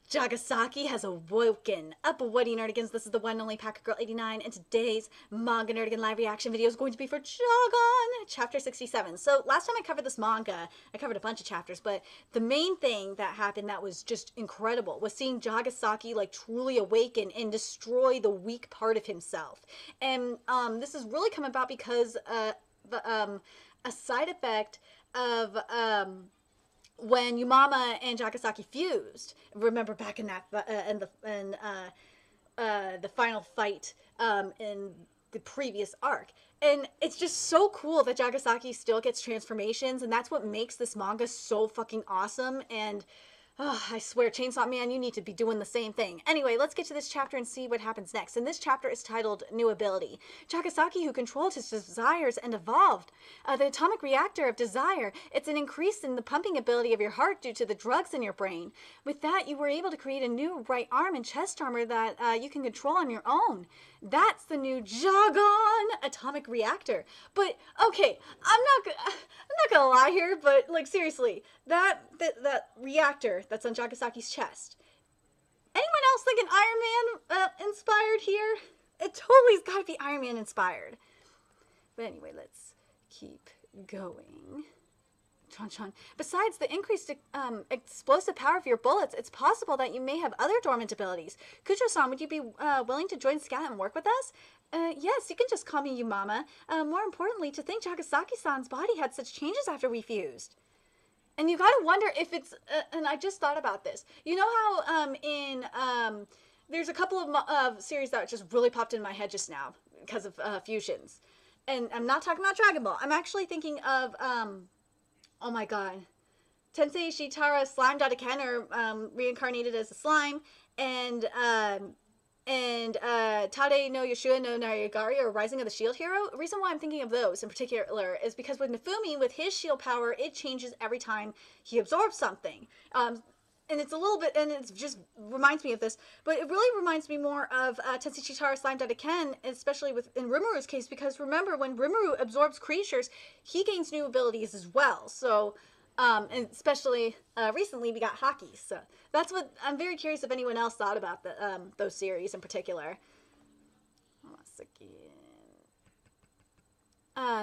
Jagaaaaaan has awoken. Up, Woody Nerdigans. This is the one and only Packer Girl 89, and today's Manga Nerdigan live reaction video is going to be for Jagaaaaaan, chapter 67. So last time I covered this manga, I covered a bunch of chapters, but the main thing that happened that was just incredible was seeing Jagaaaaaan like truly awaken and destroy the weak part of himself. And this has really come about because a side effect of when Yumama and Jagaaaaaan fused. Remember back in that the final fight in the previous arc. And it's just so cool that Jagaaaaaan still gets transformations, and that's what makes this manga so fucking awesome. And I swear, Chainsaw Man, you need to be doing the same thing. Anyway, let's get to this chapter and see what happens next. And this chapter is titled New Ability. Jagaaaaaan, who controlled his desires and evolved. The atomic reactor of desire. It's an increase in the pumping ability of your heart due to the drugs in your brain. With that, you were able to create a new right arm and chest armor that you can control on your own. That's the new Jagaaaaaan atomic reactor. But okay, I'm not gonna lie here, but like seriously, that reactor that's on Jagaaaan's chest. Anyone else thinking Iron Man inspired here? It totally's got to be Iron Man inspired. But anyway, let's keep going. Chon. Besides the increased explosive power of your bullets, it's possible that you may have other dormant abilities. Kujo-san, would you be willing to join Scat and work with us? Yes, you can just call me Yumama. More importantly, to think Jagaaaaaan-san's body had such changes after we fused. And you gotta wonder if it's, and I just thought about this. You know how there's a couple of series that just really popped in my head just now because of fusions. And I'm not talking about Dragon Ball. I'm actually thinking of, oh my god, Tensei Shitara Slime Ken, or reincarnated as a slime, and Tade no Yoshua no Narigari, or Rising of the Shield Hero. The reason why I'm thinking of those in particular is because with Nifumi, with his shield power, it changes every time he absorbs something. And it's a little bit, and it just reminds me of this, but it really reminds me more of Tensei Shitara Slime Ken, especially in Rimuru's case, because remember, when Rimuru absorbs creatures, he gains new abilities as well. So, and especially recently we got hockey, so that's what I'm very curious if anyone else thought about those series in particular. Once again.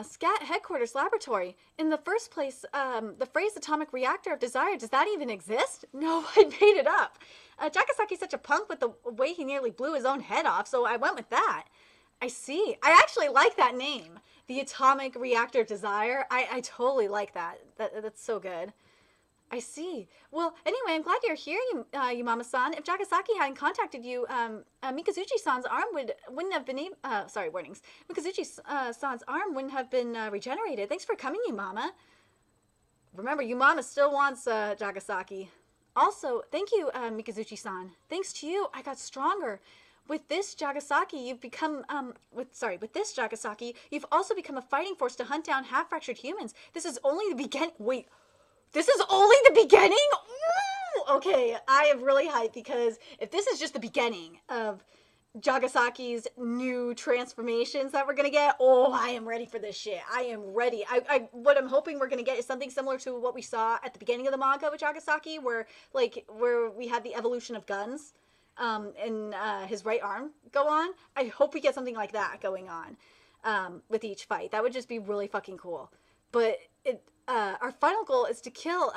Scat Headquarters Laboratory. In the first place, the phrase atomic reactor of desire, does that even exist? No, I made it up. Jagaaaaan's such a punk with the way he nearly blew his own head off, so I went with that. I see. I actually like that name. The atomic reactor of desire. I totally like that. That's so good. I see. Well, anyway, I'm glad you're here, Yumama-san. If Jagaaaaaan hadn't contacted you, Mikazuchi-san's arm wouldn't have been sorry, warnings. Mikazuchi-san's arm wouldn't have been regenerated. Thanks for coming, Yumama. Remember, Yumama still wants Jagaaaaaan. Also, thank you, Mikazuchi-san. Thanks to you, I got stronger. With this Jagaaaaaan, you've become, with this Jagaaaaaan, you've also become a fighting force to hunt down half-fractured humans. This is only the beginning. Wait. This is only the beginning? Ooh, okay, I am really hyped because if this is just the beginning of Jagaaaaan's new transformations that we're gonna get, oh, I am ready for this shit. I am ready. What I'm hoping we're gonna get is something similar to what we saw at the beginning of the manga with Jagaaaaaan, where we had the evolution of guns, and his right arm go on. I hope we get something like that going on with each fight. That would just be really fucking cool. But our final goal is to kill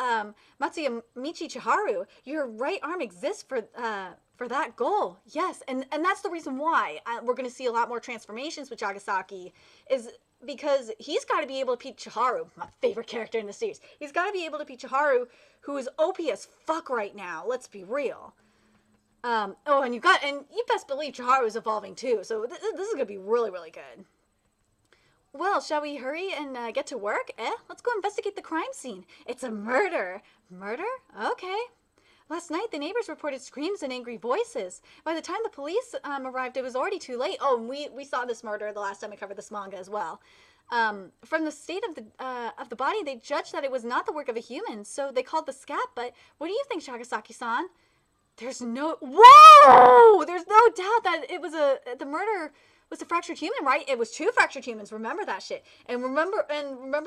Matsuya Michi Chiharu. Your right arm exists for that goal. Yes, and that's the reason why we're going to see a lot more transformations with Jagaaaaaan, is because he's got to be able to beat Chiharu, my favorite character in the series. He's got to be able to beat Chiharu, who is OP as fuck right now. Let's be real. Oh, and you best believe Chiharu is evolving too. So this is going to be really, really good. Well, shall we hurry and get to work? Let's go investigate the crime scene. It's a murder. Murder? Okay. Last night, the neighbors reported screams and angry voices. By the time the police arrived, it was already too late. Oh, and we saw this murder the last time I covered this manga as well. From the state of the body, they judged that it was not the work of a human, so they called the scat. But what do you think, Jagaaaaaan-san? There's no doubt that it was the murder was a fractured human, right? It was two fractured humans. Remember that shit. And remember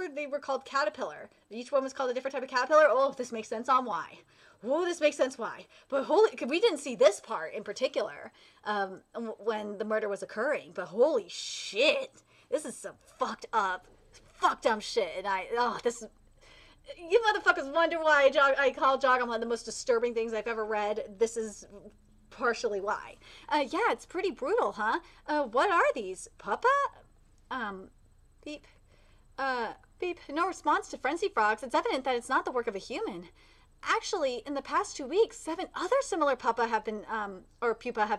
they were called caterpillar. Each one was called a different type of caterpillar. Oh, this makes sense on why. whoa, this makes sense why. But holy, we didn't see this part in particular when the murder was occurring. But holy shit, this is some fucked up shit. And this is, you motherfuckers wonder why I call Jagaaaaaan the most disturbing things I've ever read. This is partially why. Yeah, it's pretty brutal, huh? What are these? Papa? Beep. Beep. No response to frenzy frogs. It's evident that it's not the work of a human. Actually, in the past 2 weeks, 7 other similar pupa have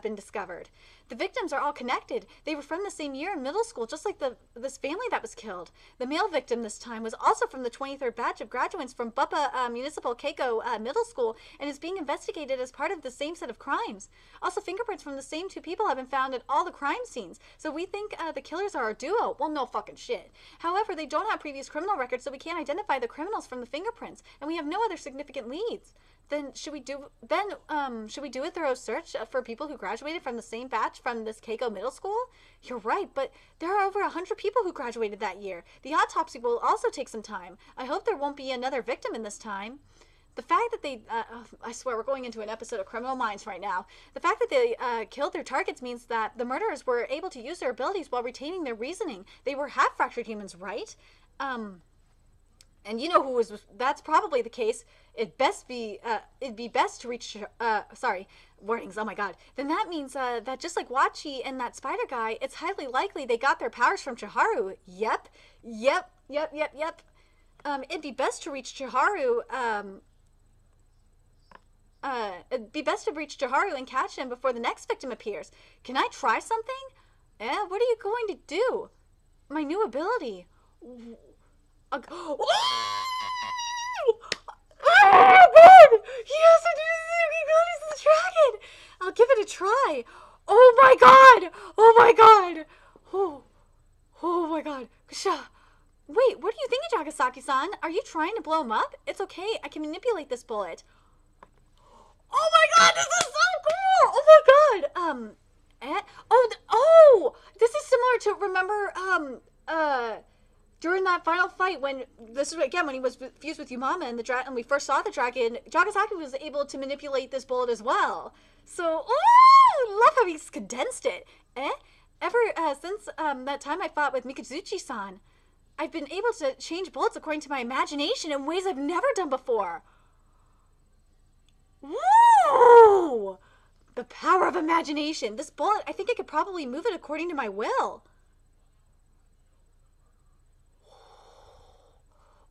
been discovered. The victims are all connected. They were from the same year in middle school, just like this family that was killed. The male victim this time was also from the 23rd batch of graduates from Buppa Municipal Keiko Middle School and is being investigated as part of the same set of crimes. Also, fingerprints from the same 2 people have been found at all the crime scenes, so we think the killers are a duo. Well, no fucking shit. However, they don't have previous criminal records, so we can't identify the criminals from the fingerprints, and we have no other significant leads. Then should we do a thorough search for people who graduated from the same batch from this Keiko Middle School? You're right, but there are over 100 people who graduated that year. The autopsy will also take some time. I hope there won't be another victim in this time. The fact that they, I swear we're going into an episode of Criminal Minds right now. The fact that they killed their targets means that the murderers were able to use their abilities while retaining their reasoning. They were half-fractured humans, right? And you know who was, that's probably the case. It'd be best to reach, warnings, oh my god. Then that means that just like Wachi and that spider guy, it's highly likely they got their powers from Chiharu. Yep. It'd be best to reach Chiharu, and catch him before the next victim appears. Can I try something? What are you going to do? My new ability. Oh god! Yes, I do the dragon! I'll give it a try. Oh my god! Oh my god! Oh my god. Wait, what are you thinking, Jagasaki-san? Are you trying to blow him up? It's okay, I can manipulate this bullet. Oh my god, this is so cool! Oh my god! This is similar to, remember, during that final fight, when this is again when he was fused with Umama and we first saw the dragon, Jagasaki was able to manipulate this bullet as well. So, love how he's condensed it. Ever since that time I fought with Mikazuchi-san, I've been able to change bullets according to my imagination in ways I've never done before. Woo! The power of imagination. This bullet, I think I could probably move it according to my will.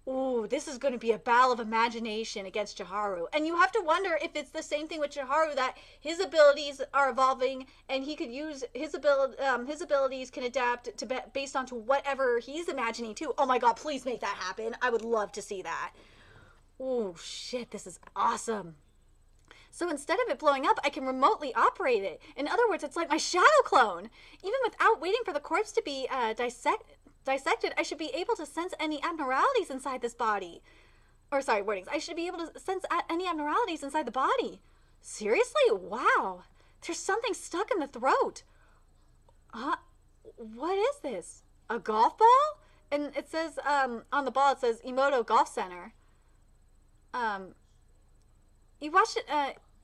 Ooh, this is going to be a battle of imagination against Chiharu. And you have to wonder if it's the same thing with Chiharu, that his abilities are evolving and he could use his abilities can adapt to based on to whatever he's imagining too. Oh my god, please make that happen. I would love to see that. Oh shit, this is awesome. So instead of it blowing up, I can remotely operate it. In other words, it's like my shadow clone. Even without waiting for the corpse to be dissected, I should be able to sense any abnormalities inside this body. I should be able to sense any abnormalities inside the body. Seriously? Wow. There's something stuck in the throat. What is this? A golf ball? And it says, on the ball, it says Emoto Golf Center. You watched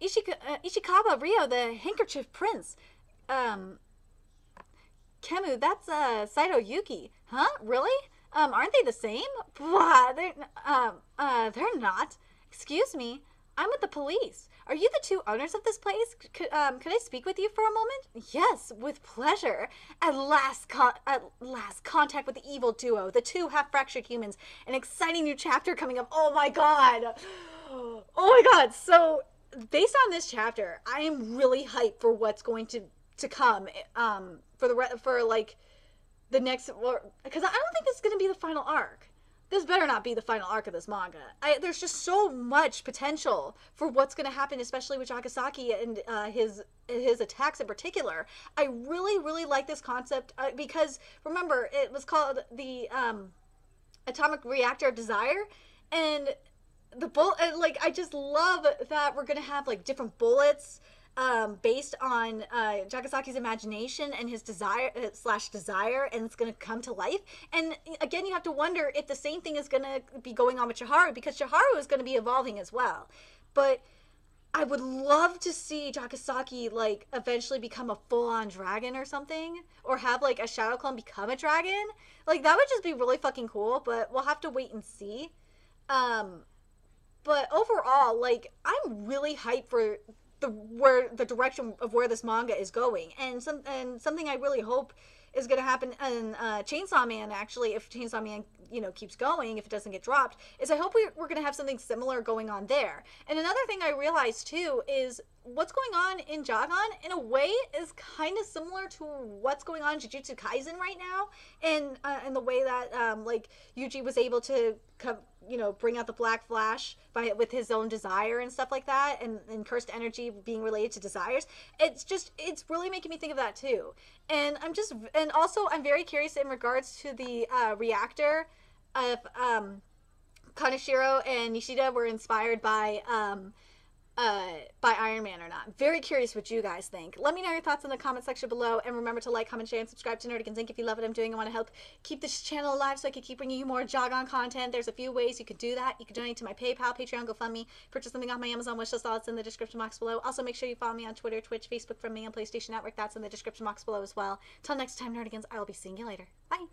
Ishikawa Ryo, the Handkerchief Prince. Kemu, that's Saito Yuki. Huh? Really? Aren't they the same? Blah, they're not. Excuse me. I'm with the police. Are you the 2 owners of this place? Could I speak with you for a moment? Yes, with pleasure. At last contact with the evil duo, the 2 half-fractured humans. An exciting new chapter coming up. Oh my god. Oh my god. So, based on this chapter, I am really hyped for what's going to come. For like the next, because I don't think this is going to be the final arc. This better not be the final arc of this manga. There's just so much potential for what's going to happen, especially with Jagasaki and his attacks in particular. I really like this concept because remember it was called the Atomic Reactor of Desire, and the bullet. Like I just love that we're going to have like different bullets. Based on Jagasaki's imagination and his desire, and it's going to come to life. And again, you have to wonder if the same thing is going to be going on with Chiharu, because Chiharu is going to be evolving as well. But I would love to see Jakasaki like eventually become a full-on dragon or something, or have like a shadow clone become a dragon. Like that would just be really fucking cool, but we'll have to wait and see. Um, but overall, like I'm really hyped for the direction of where this manga is going, and something I really hope is going to happen in Chainsaw Man. Actually, if Chainsaw Man keeps going, if it doesn't get dropped, is I hope we're going to have something similar going on there. And another thing I realized too is what's going on in Jagaaaaaan in a way is kind of similar to what's going on in Jujutsu Kaisen right now, and in the way that like Yuji was able to bring out the Black Flash with his own desire and stuff like that, and cursed energy being related to desires. It's really making me think of that too. And also I'm very curious in regards to the reactor, if Kaneshiro and Nishida were inspired by Iron Man or not. Very curious what you guys think. Let me know your thoughts in the comment section below, and remember to like, comment, share, and subscribe to Nerdigans Inc. if you love what I'm doing and want to help keep this channel alive so I can keep bringing you more Jagaaaaaan content. There's a few ways you can do that. You can donate to my PayPal, Patreon, GoFundMe, purchase something off my Amazon wishlist. All it's in the description box below. Also, make sure you follow me on Twitter, Twitch, Facebook, from me on PlayStation Network. That's in the description box below as well. Till next time, Nerdigans, I will be seeing you later. Bye!